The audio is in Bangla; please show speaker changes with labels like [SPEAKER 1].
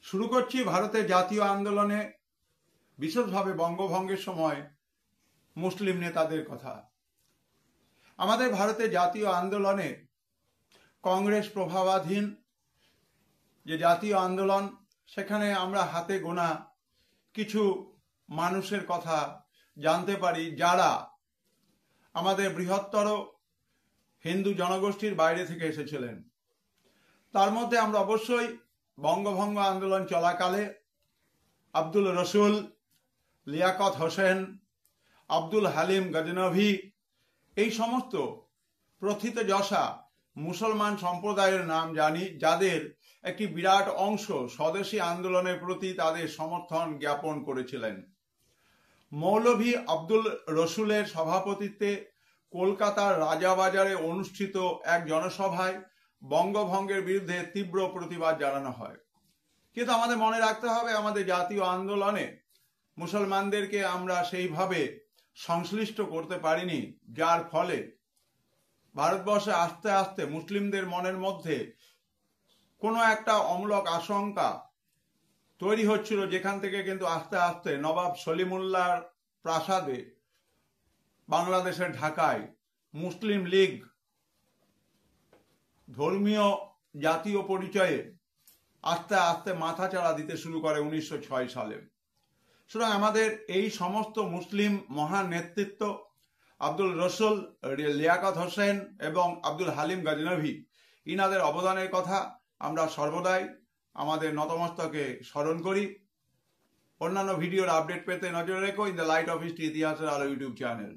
[SPEAKER 1] শুরু করছি ভারতের জাতীয় আন্দোলনে বিশেষভাবে বঙ্গভঙ্গের সময় মুসলিম নেতাদের কথা। আমাদের ভারতের জাতীয় আন্দোলনে কংগ্রেস প্রভাবাধীন যে জাতীয় আন্দোলন, সেখানে আমরা হাতে গোনা কিছু মানুষের কথা জানতে পারি যারা আমাদের বৃহত্তর হিন্দু জনগোষ্ঠীর বাইরে থেকে এসেছিলেন। তার মধ্যে আমরা অবশ্যই বঙ্গভঙ্গ আন্দোলন চলাকালে আব্দুল রসুল, লিয়াকত হোসেন, আব্দুল হালিম গজনভি এই সমস্ত প্রথিতযশা মুসলমান সম্প্রদায়ের নাম জানি, যাদের একটি বিরাট অংশ স্বদেশী আন্দোলনের প্রতি তাদের সমর্থন জ্ঞাপন করেছিলেন। মৌলভী আব্দুল রসুলের সভাপতিত্বে কলকাতার রাজাবাজারে অনুষ্ঠিত এক জনসভায় বঙ্গভঙ্গের বিরুদ্ধে তীব্র প্রতিবাদ জানানো হয়। কিন্তু আমাদের মনে রাখতে হবে, আমাদের জাতীয় আন্দোলনে মুসলমানদেরকে আমরা সেইভাবে সংশ্লিষ্ট করতে পারিনি, যার ফলে ভারতবর্ষে আস্তে আস্তে মুসলিমদের মনের মধ্যে কোনো একটা অমূলক আশঙ্কা তৈরি হচ্ছিল, যেখান থেকে কিন্তু আস্তে আস্তে নবাব সলিমুল্লাহর প্রাসাদে বাংলাদেশের ঢাকায় মুসলিম লীগ ধর্মীয় জাতীয় পরিচয়ে আস্তে আস্তে মাথাচাড়া দিতে শুরু করে 1906 সালে। সুতরাং আমাদের এই সমস্ত মুসলিম মহান নেতৃত্ব আব্দুল রসুল, লিয়াকত হোসেন এবং আব্দুল হালিম গজনভি, ইনাদের অবদানের কথা আমরা সর্বদাই আমাদের নতমস্তকে স্মরণ করি। অন্যান্য ভিডিওর আপডেট পেতে নজর রেখো in the light off history ইতিহাসের আলো ইউটিউব চ্যানেল।